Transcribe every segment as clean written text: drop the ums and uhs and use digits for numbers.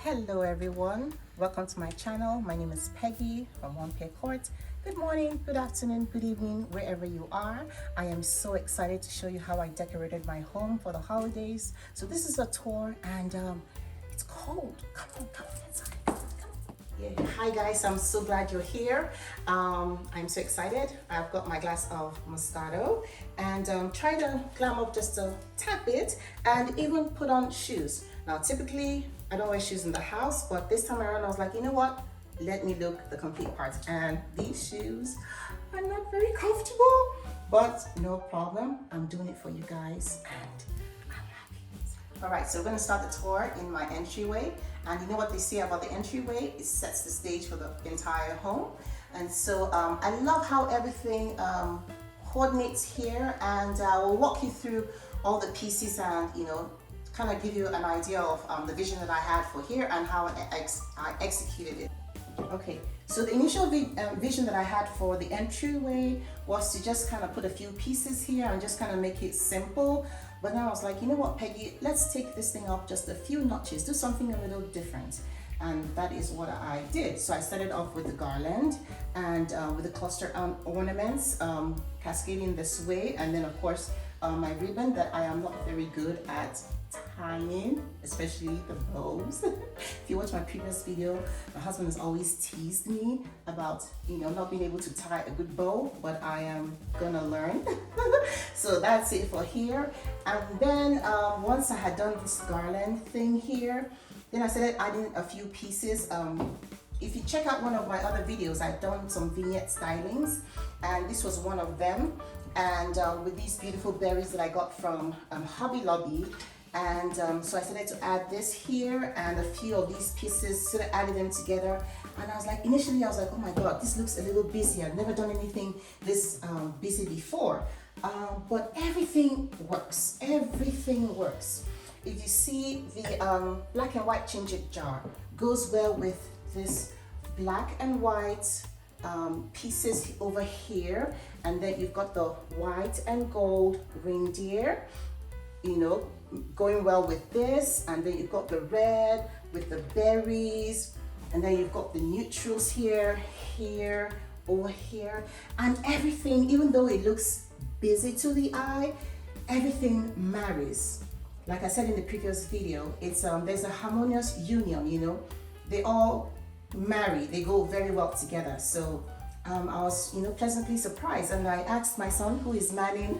Hello everyone, welcome to my channel. My name is Peggy from One Pair Court. Good morning, good afternoon, good evening, wherever you are. I am so excited to show you how I decorated my home for the holidays. So this is a tour and it's cold. Come on inside. Yeah. Hi guys, I'm so glad you're here. I'm so excited. I've got my glass of Moscato and try to glam up just a tad bit and even put on shoes. Now typically I don't wear shoes in the house, but this time around I was like, you know what? Let me look the complete part. And these shoes are not very comfortable, but no problem. I'm doing it for you guys and I'm happy. All right, so we're gonna start the tour in my entryway. And you know what they say about the entryway? It sets the stage for the entire home. And so I love how everything coordinates here, and I will walk you through all the pieces and, you know, kind of give you an idea of the vision that I had for here and how I executed it. Okay, so the initial vision that I had for the entryway was to just kind of put a few pieces here and just kind of make it simple. But then I was like, you know what, Peggy, let's take this thing up just a few notches, do something a little different. And that is what I did. So I started off with the garland and with the cluster ornaments cascading this way. And then of course, my ribbon that I am not very good at tying, especially the bows. If you watch my previous video, my husband has always teased me about, you know, not being able to tie a good bow, but I am gonna learn. So that's it for here. And then once I had done this garland thing here, then I started adding a few pieces. If you check out one of my other videos, I've done some vignette stylings, and this was one of them. And with these beautiful berries that I got from Hobby Lobby. And so I started to add this here and a few of these pieces, sort of added them together. And I was like, initially I was like, oh my God, this looks a little busy. I've never done anything this busy before. But everything works, everything works. If you see the black and white ginger jar goes well with this black and white pieces over here. And then you've got the white and gold reindeer, you know, going well with this. And then you've got the red with the berries, and then you've got the neutrals here, over here, and everything, even though it looks busy to the eye, everything marries. Like I said in the previous video, it's there's a harmonious union, you know, they all marry, they go very well together. So I was, you know, pleasantly surprised, and I asked my son, who is manning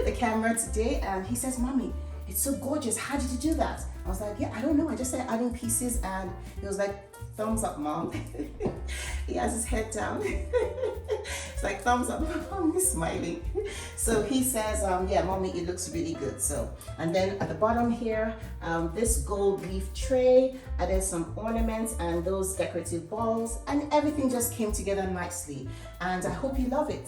the camera today, and he says, Mommy, it's so gorgeous, how did you do that? I was like, yeah, I don't know, I just started adding pieces, and he was like, thumbs up, Mom. He has his head down. It's like, thumbs up, Mom. He's smiling. So he says, yeah, Mommy, it looks really good. So, and then at the bottom here, this gold leaf tray, and then some ornaments and those decorative balls, and everything just came together nicely. And I hope you love it.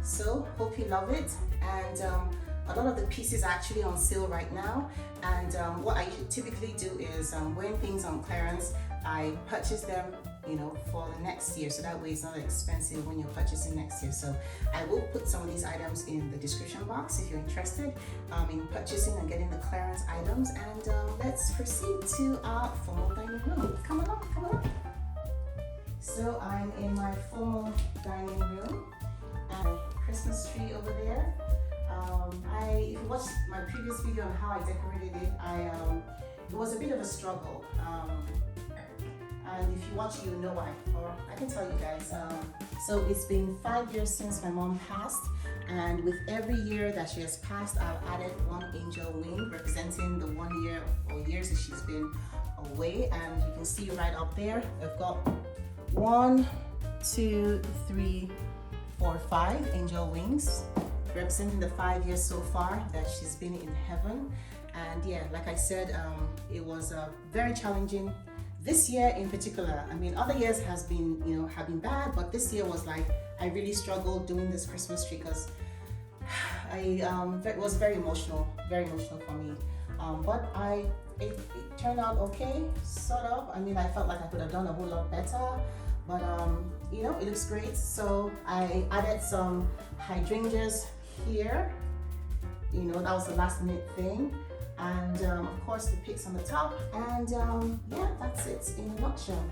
So hope you love it. And a lot of the pieces are actually on sale right now. And what I typically do is when things on clearance, I purchase them, you know, for the next year, so that way it's not expensive when you're purchasing next year. So I will put some of these items in the description box if you're interested in purchasing and getting the clearance items. And let's proceed to our formal dining room. Come along, come along. So I'm in my formal dining room. Christmas tree over there. If you watched my previous video on how I decorated it, it was a bit of a struggle. And if you watch, you know why, or I can tell you guys. So it's been 5 years since my mom passed, and with every year that she has passed, I've added one angel wing representing the 1 year or years that she's been away. And you can see right up there, I've got 1, 2, 3, 4, 5 angel wings representing the 5 years so far that she's been in heaven. And yeah, like I said, it was very challenging, this year in particular, I mean, other years has been, have been bad, but this year was like, I really struggled doing this Christmas tree because it was very emotional for me. But it turned out okay, sort of. I mean, I felt like I could have done a whole lot better, but it looks great. So I added some hydrangeas here. That was the last minute thing. And of course the pics on the top. And yeah, that's it in a nutshell.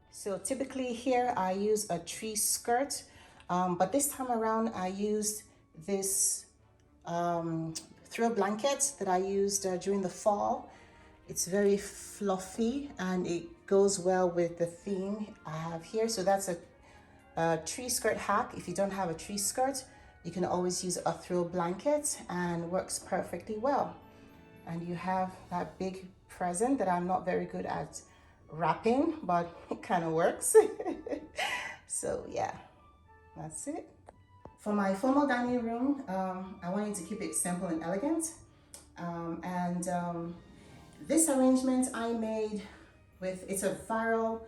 So typically here I use a tree skirt, but this time around I used this throw blanket that I used during the fall. It's very fluffy and it goes well with the theme I have here. So that's a tree skirt hack. If you don't have a tree skirt, you can always use a throw blanket and works perfectly well. And you have that big present that I'm not very good at wrapping, but it kind of works. So yeah, that's it. For my formal dining room, I wanted to keep it simple and elegant. This arrangement I made it's a viral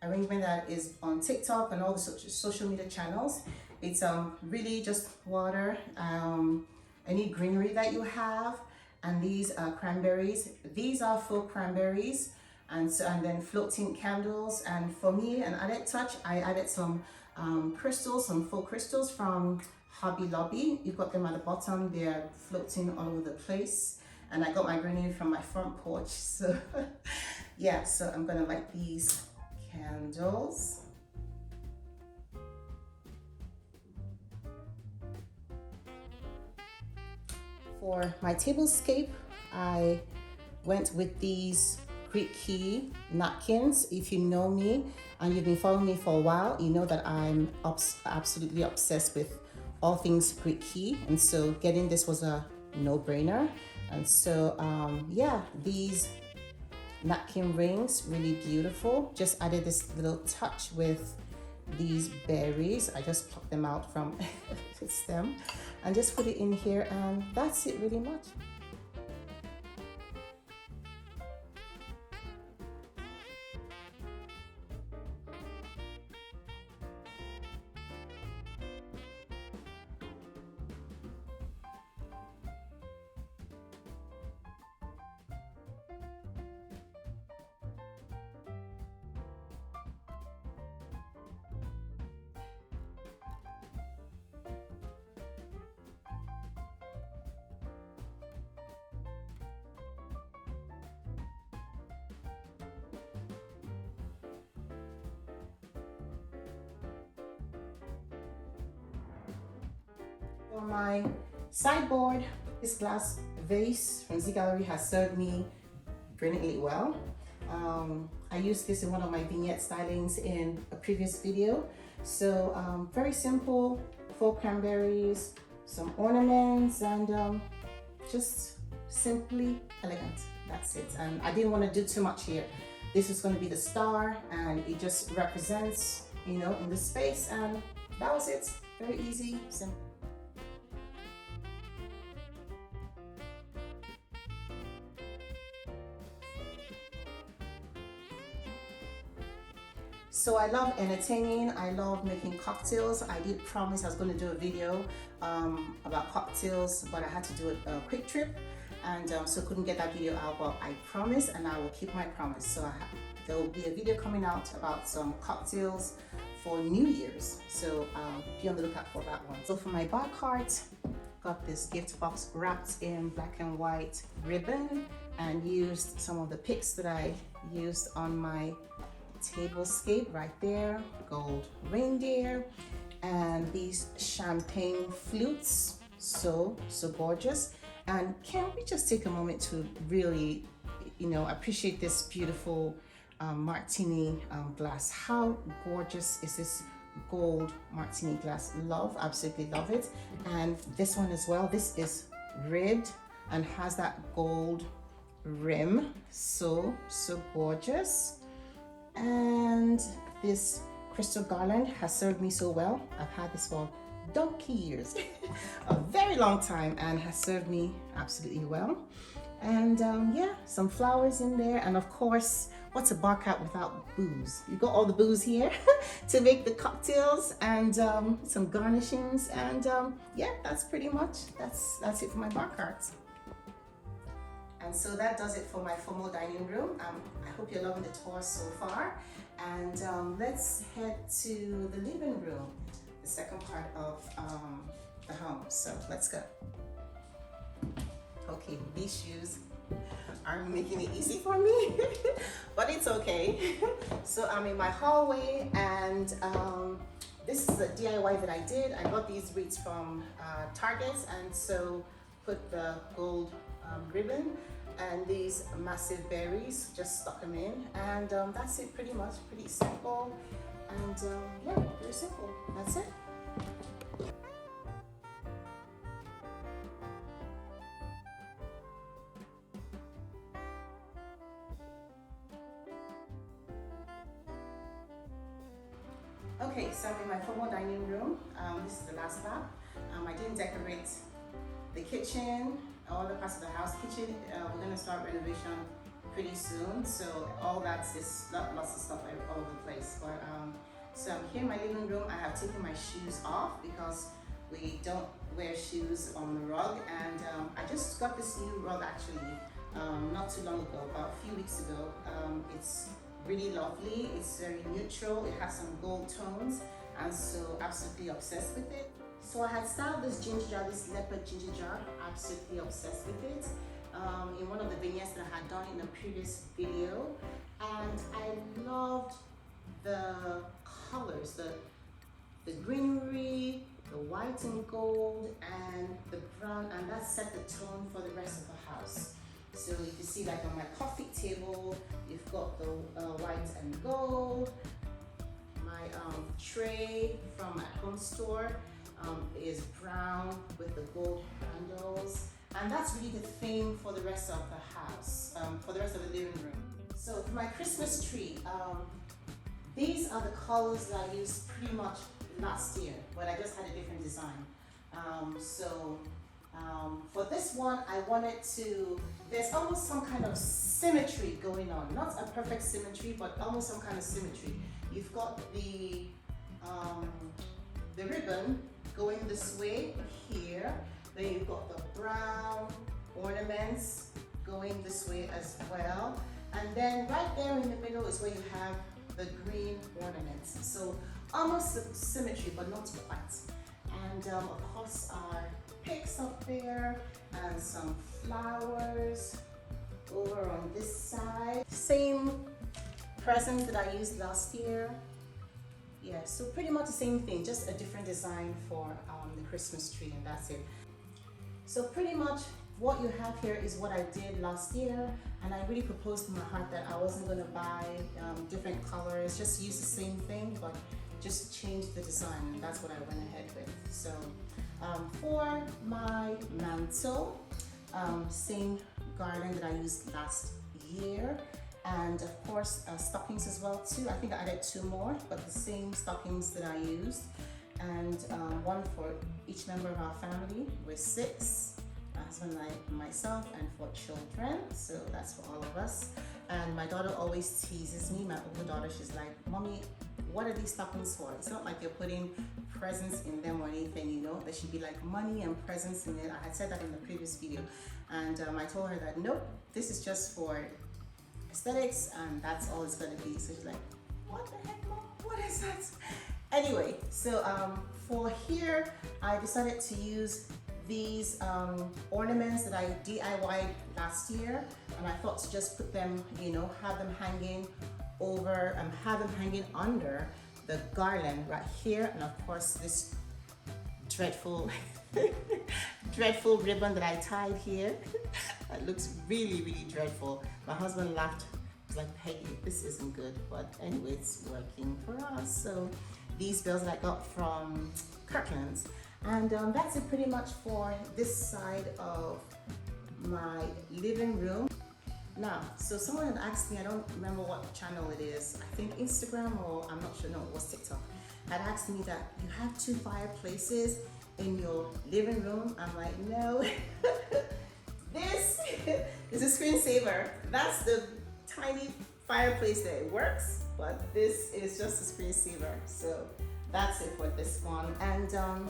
arrangement that is on TikTok and all the social media channels. It's really just water, any greenery that you have, and these are cranberries. These are full cranberries. And then floating candles. And for me, an added touch, I added some crystals, some faux crystals from Hobby Lobby. You've got them at the bottom. They're floating all over the place. And I got my greenery from my front porch. So yeah, so I'm gonna light these candles. For my tablescape, I went with these Greek key napkins. If you know me and you've been following me for a while, you know that I'm absolutely obsessed with all things Greek key, and so getting this was a no-brainer. And so yeah, these napkin rings, really beautiful. Just added this little touch with these berries. I just plucked them out from the stem and just put it in here, and that's it really much. For my sideboard, this glass vase from Z Gallery has served me brilliantly well. I used this in one of my vignette stylings in a previous video. So very simple, faux cranberries, some ornaments, and just simply elegant. That's it. And I didn't want to do too much here. This is going to be the star, and it just represents, in the space, and that was it. Very easy, simple. So I love entertaining, I love making cocktails. I did promise I was going to do a video about cocktails, but I had to do a quick trip, and so couldn't get that video out, but I promise, and I will keep my promise. So there will be a video coming out about some cocktails for New Year's, so be on the lookout for that one. So for my bar cart, got this gift box wrapped in black and white ribbon, and used some of the pics that I used on my tablescape right there, gold reindeer, and these champagne flutes, so gorgeous. And can we just take a moment to really appreciate this beautiful martini glass? How gorgeous is this gold martini glass. Absolutely love it. And this one as well, this is ribbed and has that gold rim. So gorgeous. And this crystal garland has served me so well. I've had this for donkey years, a very long time, and has served me absolutely well. And yeah, some flowers in there, and of course, what's a bar cat without booze? You got all the booze here to make the cocktails, and some garnishings, and yeah, that's pretty much that's it for my bar carts. And so that does it for my formal dining room. I hope you're loving the tour so far. And let's head to the living room, the second part of the home. So let's go. Okay, these shoes are making it easy for me, but it's okay. So I'm in my hallway, and this is a DIY that I did. I got these wreaths from Target, and so put the gold ribbon and these massive berries, just stuck them in, and that's it pretty much. Pretty simple, and yeah, very simple. That's it. Okay, so I'm in my formal dining room. This is the last lap. I didn't decorate the kitchen, all the parts of the house. Kitchen, we're gonna start renovation pretty soon, so all that's just lots of stuff all over the place. But so I'm here in my living room. I have taken my shoes off because we don't wear shoes on the rug, and I just got this new rug actually not too long ago, about a few weeks ago. It's really lovely. It's very neutral. It has some gold tones, and so absolutely obsessed with it. So I had styled this ginger jar, this leopard ginger jar, absolutely obsessed with it, in one of the vignettes that I had done in a previous video, and I loved the colors, the greenery, the white and gold, and the brown, and that set the tone for the rest of the house. So you can see, like on my coffee table, you've got the white and gold. My tray from my home store is brown with the gold handles, and that's really the theme for the rest of the house, for the rest of the living room. So for my Christmas tree, these are the colors that I used pretty much last year, but I just had a different design. For this one, I wanted to, there's almost some kind of symmetry going on. Not a perfect symmetry, but almost some kind of symmetry. You've got the ribbon going this way here. Then you've got the brown ornaments going this way as well. And then right there in the middle is where you have the green ornaments. So almost a symmetry, but not quite. And of course our picks up there, and some flowers over on this side. Same present that I used last year. Yeah, so pretty much the same thing, just a different design for the Christmas tree, and that's it. So pretty much what you have here is what I did last year, and I really proposed in my heart that I wasn't going to buy different colors, just use the same thing, but just change the design, and that's what I went ahead with. So for my mantle, same garland that I used last year, and of course stockings as well too. I think I added 2 more, but the same stockings that I used, and one for each member of our family. We're 6, my husband, myself, and 4 children, so that's for all of us. And my daughter always teases me, my older daughter, she's like, "Mommy, what are these stockings for? It's not like you're putting presents in them or anything, you know." There should be like money and presents in it. I had said that in the previous video, and I told her that nope, this is just for aesthetics, and that's all it's gonna be. So she's like, "What the heck, Mom? What is that?" Anyway, so for here, I decided to use these ornaments that I DIY'd last year, and I thought to just put them, you know, have them hanging over, have them hanging under the garland right here, and of course this dreadful dreadful ribbon that I tied here. That looks really, really dreadful. My husband laughed. He's like, "Peggy, this isn't good," but anyway, it's working for us. So these bells that I got from Kirkland's. And that's it pretty much for this side of my living room. Now, so someone had asked me, I don't remember what channel it is, I think Instagram, or I'm not sure, no, it was TikTok, had asked me that you have 2 fireplaces in your living room. I'm like, no. This is a screensaver. That's the tiny fireplace that works, but this is just a screensaver. So that's it for this one. And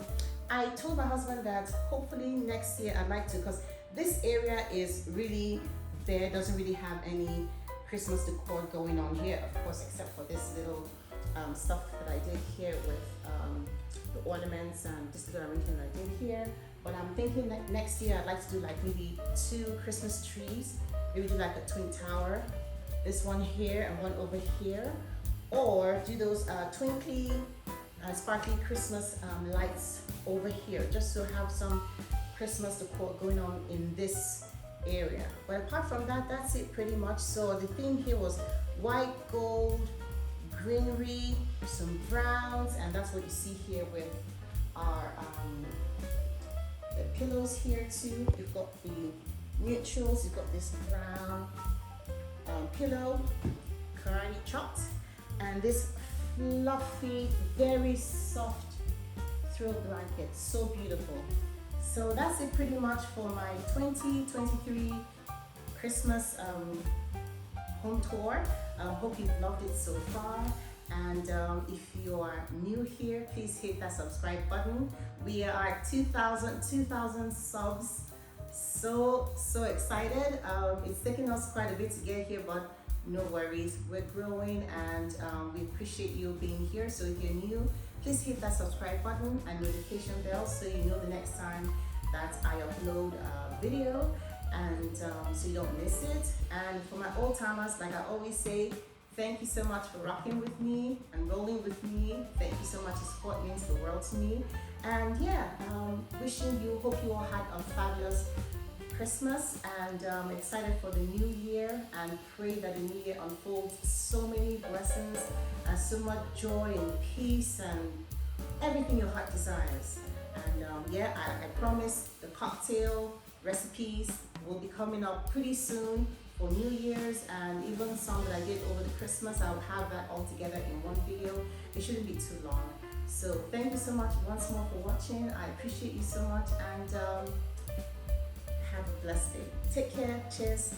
I told my husband that hopefully next year I'd like to, because this area is really there, doesn't really have any Christmas decor going on here, of course, except for this little stuff that I did here with the ornaments and this little arrangement that I did here. But I'm thinking that next year I'd like to do like maybe 2 Christmas trees, maybe do like a twin tower, this one here and one over here, or do those twinkly sparkly Christmas lights over here, just to have some Christmas decor going on in this area. But apart from that, that's it pretty much. So the theme here was white, gold, greenery, some browns, and that's what you see here with our the pillows here too. You've got the neutrals, you've got this brown pillow, karate chopped, and this fluffy, very soft throw blanket, so beautiful. So that's it pretty much for my 2023 Christmas home tour. Hope you've loved it so far. And if you are new here, please hit that subscribe button. We are at 2,000 subs. So excited. It's taken us quite a bit to get here, but no worries, we're growing, and we appreciate you being here. So if you're new, please hit that subscribe button and notification bell so you know the next time that I upload a video, and so you don't miss it. And for my old timers, like I always say, thank you so much for rocking with me and rolling with me. Thank you so much. Your support means the world to me. And yeah, wishing you, hope you all had a fabulous Christmas, and excited for the new year, and pray that the new year unfolds so many blessings and so much joy and peace and everything your heart desires. And yeah, I promise the cocktail recipes will be coming up pretty soon for New Year's, and even some that I did over the Christmas, I'll have that all together in one video. It shouldn't be too long. So thank you so much once more for watching. I appreciate you so much, and have a blessed day. Take care. Cheers.